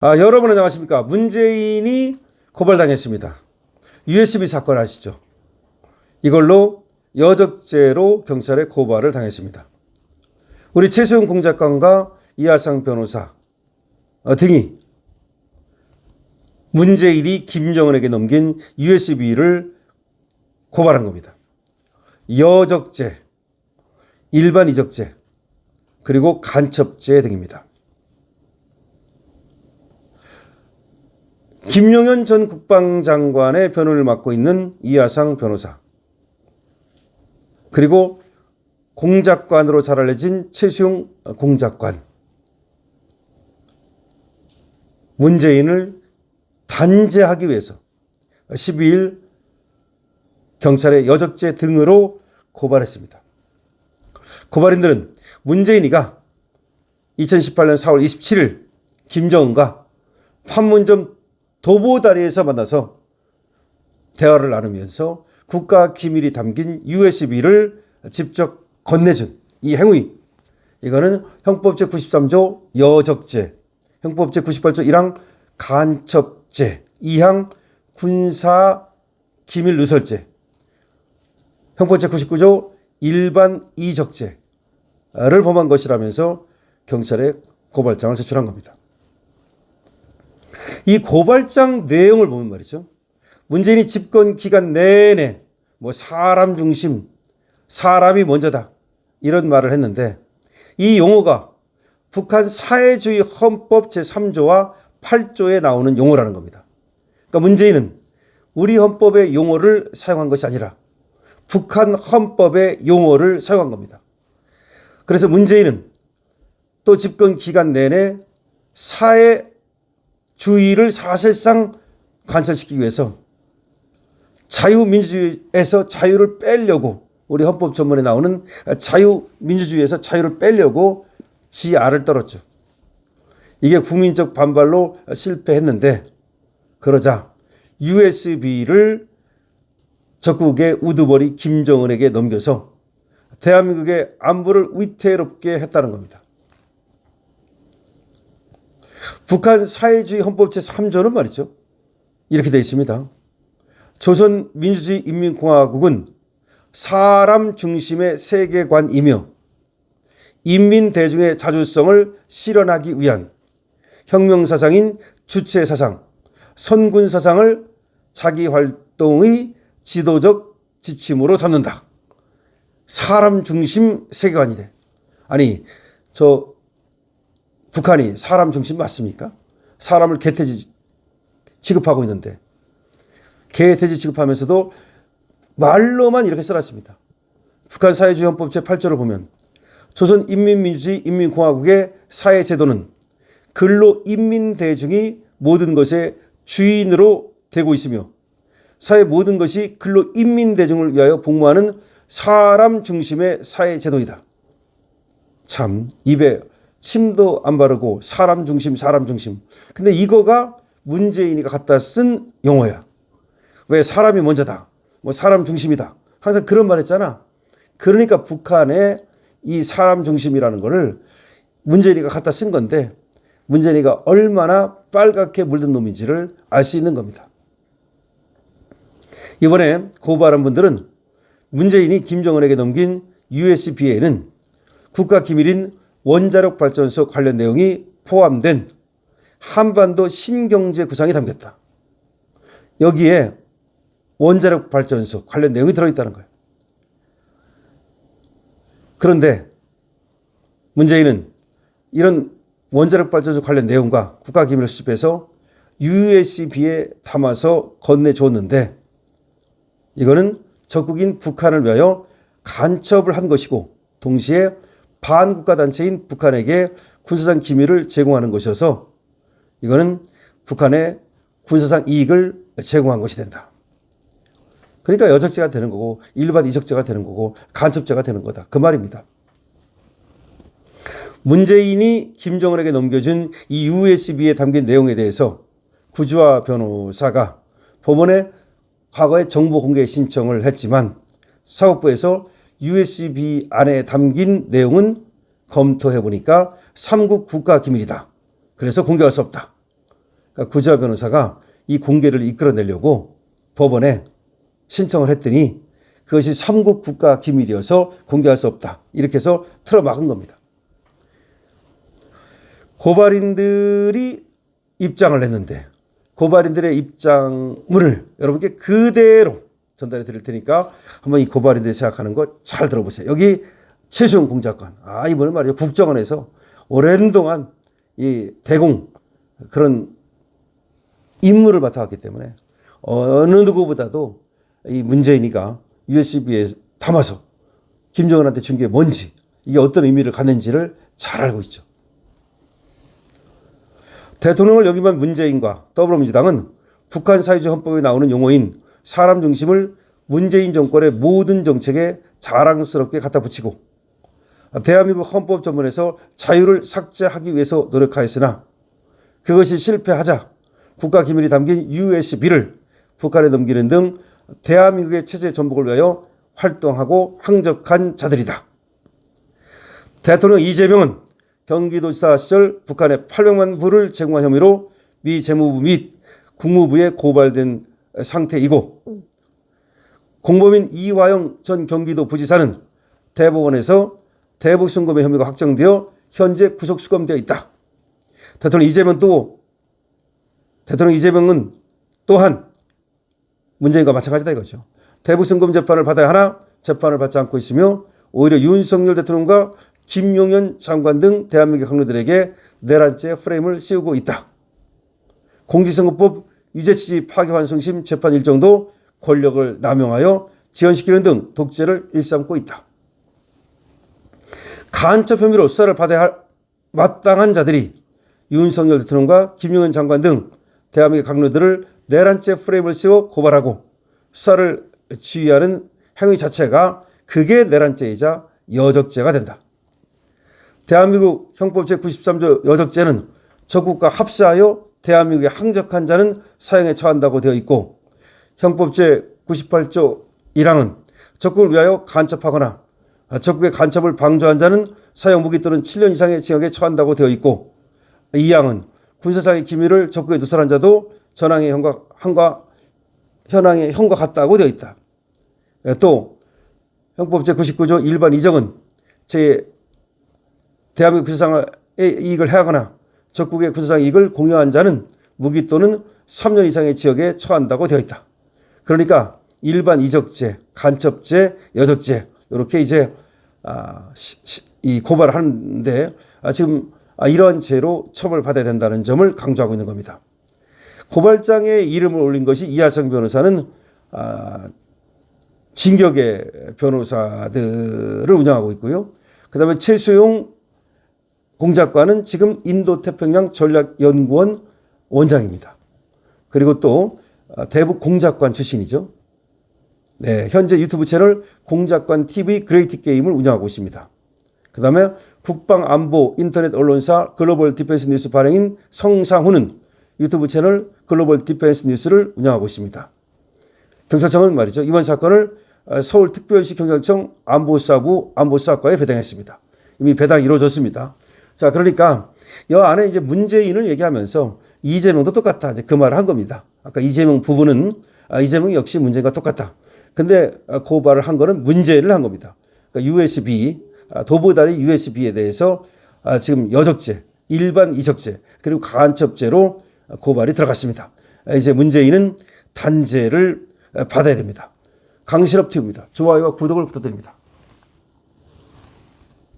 여러분 안녕하십니까? 문재인이 고발당했습니다. USB 사건 아시죠? 이걸로 여적죄로 경찰에 고발을 당했습니다. 우리 최수용 공작관과 이하상 변호사 등이 문재인이 김정은에게 넘긴 USB를 고발한 겁니다. 여적죄, 일반 이적죄, 그리고 간첩죄 등입니다. 김용현 전 국방장관의 변호를 맡고 있는 이하상 변호사, 그리고 공작관으로 잘 알려진 최수용 공작관, 문재인을 단죄하기 위해서 12일 경찰에 여적죄 등으로 고발했습니다. 고발인들은 문재인이가 2018년 4월 27일 김정은과 판문점 도보다리에서 만나서 대화를 나누면서 국가 기밀이 담긴 USB를 직접 건네준 이 행위, 이거는 형법 제93조 여적죄, 형법 제98조 1항 간첩죄, 2항 군사 기밀 누설죄, 형법 제99조 일반 이적죄를 범한 것이라면서 경찰에 고발장을 제출한 겁니다. 이 고발장 내용을 보면 말이죠, 문재인이 집권 기간 내내 사람 중심, 사람이 먼저다 이런 말을 했는데, 이 용어가 북한 사회주의 헌법 제3조와 8조에 나오는 용어라는 겁니다. 그러니까 문재인은 우리 헌법의 용어를 사용한 것이 아니라 북한 헌법의 용어를 사용한 겁니다. 그래서 문재인은 또 집권 기간 내내 사회주의를 사실상 관철시키기 위해서 자유민주주의에서 자유를 빼려고, 우리 헌법 전문에 나오는 자유민주주의에서 자유를 빼려고 지 알을 떨었죠. 이게 국민적 반발로 실패했는데, 그러자 USB를 적국의 우두머리 김정은에게 넘겨서 대한민국의 안보를 위태롭게 했다는 겁니다. 북한 사회주의 헌법 제3조는 말이죠, 이렇게 되어 있습니다. 조선민주주의 인민공화국은 사람 중심의 세계관이며 인민대중의 자주성을 실현하기 위한 혁명사상인 주체사상, 선군사상을 자기 활동의 지도적 지침으로 삼는다. 사람 중심 세계관이래. 아니, 북한이 사람 중심 맞습니까? 사람을 개돼지 취급하고 있는데, 개돼지 취급하면서도 말로만 이렇게 써놨습니다. 북한 사회주의 헌법 제8조를 보면 조선인민민주주의 인민공화국의 사회제도는 근로 인민대중이 모든 것의 주인으로 되고 있으며 사회 모든 것이 근로 인민대중을 위하여 복무하는 사람 중심의 사회제도이다. 참, 입에 침도 안 바르고 사람 중심, 사람 중심. 근데 이거가 문재인이가 갖다 쓴 용어야. 왜 사람이 먼저다, 사람 중심이다, 항상 그런 말 했잖아. 그러니까 북한의 이 사람 중심이라는 거를 문재인이가 갖다 쓴 건데, 문재인이가 얼마나 빨갛게 물든 놈인지를 알 수 있는 겁니다. 이번에 고발한 분들은 문재인이 김정은에게 넘긴 USB에는 국가기밀인 원자력 발전소 관련 내용이 포함된 한반도 신경제 구상이 담겼다. 여기에 원자력 발전소 관련 내용이 들어있다는 거예요. 그런데 문재인은 이런 원자력 발전소 관련 내용과 국가기밀을 수집해서 USB에 담아서 건네줬는데, 이거는 적국인 북한을 위하여 간첩을 한 것이고 동시에 반국가단체인 북한에게 군사상 기밀을 제공하는 것이어서 이거는 북한의 군사상 이익을 제공한 것이 된다. 그러니까 여적죄가 되는 거고 일반 이적죄가 되는 거고 간첩죄가 되는 거다, 그 말입니다. 문재인이 김정은에게 넘겨준 이 USB에 담긴 내용에 대해서 구주화 변호사가 법원에 과거에 정보 공개 신청을 했지만 사법부에서 USB 안에 담긴 내용은 검토해 보니까 3국 국가기밀이다. 그래서 공개할 수 없다. 구지화 변호사가 이 공개를 이끌어내려고 법원에 신청을 했더니 그것이 삼국 국가 기밀이어서 공개할 수 없다. 이렇게 해서 틀어막은 겁니다. 고발인들이 입장을 냈는데 고발인들의 입장문을 여러분께 그대로 전달해 드릴 테니까 한번 이 고발인들이 생각하는 거 잘 들어보세요. 여기 최수용 공작관. 이번에 말이죠. 국정원에서 오랜 동안 이 대공 그런 임무를 맡아왔기 때문에 어느 누구보다도 이 문재인이가 USB에 담아서 김정은한테 준 게 뭔지 이게 어떤 의미를 갖는지를 잘 알고 있죠. 대통령을 역임한 문재인과 더불어민주당은 북한 사회주의 헌법에 나오는 용어인 사람 중심을 문재인 정권의 모든 정책에 자랑스럽게 갖다 붙이고 대한민국 헌법 전문에서 자유를 삭제하기 위해서 노력하였으나 그것이 실패하자 국가기밀이 담긴 USB를 북한에 넘기는 등 대한민국의 체제 전복을 위하여 활동하고 항적한 자들이다. 대통령 이재명은 경기도지사 시절 북한에 800만 불을 제공한 혐의로 미 재무부 및 국무부에 고발된 상태이고 공범인 이화영 전 경기도 부지사는 대법원에서 대북 송금의 혐의가 확정되어 현재 구속 수감되어 있다. 대통령 이재명은 또한 문재인과 마찬가지다 이거죠. 대북 송금 재판을 받아야 하나 재판을 받지 않고 있으며 오히려 윤석열 대통령과 김용현 장관 등 대한민국 강요들에게 내란죄 프레임을 씌우고 있다. 공직선거법 유죄취지 파기환송심 재판 일정도 권력을 남용하여 지연시키는 등 독재를 일삼고 있다. 간첩 혐의로 수사를 받아야 할 마땅한 자들이 윤석열 대통령과 김용현 장관 등 대한민국 강요들을 내란죄 프레임을 씌워 고발하고 수사를 지휘하는 행위 자체가 그게 내란죄이자 여적죄가 된다. 대한민국 형법 제93조 여적죄는 적국과 합세하여 대한민국에 항적한 자는 사형에 처한다고 되어 있고 형법 제98조 1항은 적국을 위하여 간첩하거나 적국의 간첩을 방조한 자는 사형 무기 또는 7년 이상의 징역에 처한다고 되어 있고 2항은 군사상의 기밀을 적국에 누설한 자도 현황의 형과 같다고 되어 있다. 또 형법 제99조 일반 이정은 대한민국 군사상의 이익을 해하거나 적국의 군사상 이익을 공유한 자는 무기 또는 3년 이상의 징역에 처한다고 되어 있다. 그러니까 일반 이적죄, 간첩죄, 여적죄 이렇게 이제 이 고발을 하는데 지금 이러한 죄로 처벌받아야 된다는 점을 강조하고 있는 겁니다. 고발장에 이름을 올린 것이 이하성 변호사는 진격의 변호사들을 운영하고 있고요. 그 다음에 최수용 공작관은 지금 인도태평양 전략연구원 원장입니다. 그리고 또 대북 공작관 출신이죠. 네, 현재 유튜브 채널 공작관 TV 그레이트 게임을 운영하고 있습니다. 그 다음에 국방안보 인터넷 언론사 글로벌 디펜스 뉴스 발행인 성상훈은 유튜브 채널 글로벌 디펜스 뉴스를 운영하고 있습니다. 경찰청은 말이죠. 이번 사건을 서울특별시 경찰청 안보사부 안보수사과에 배당했습니다. 이미 배당이 이루어졌습니다. 자, 그러니까 이 안에 이제 문재인을 얘기하면서 이재명도 똑같다. 이제 그 말을 한 겁니다. 아까 이재명 부부는 이재명 역시 문재인과 똑같다. 근데 고발을 한 거는 문재인을 한 겁니다. 그러니까 USB, 도보다리 USB에 대해서 지금 여적죄, 일반 이적죄, 그리고 간첩죄로 고발이 들어갔습니다. 이제 문재인은 단죄를 받아야 됩니다. 강신업 TV입니다. 좋아요와 구독을 부탁드립니다.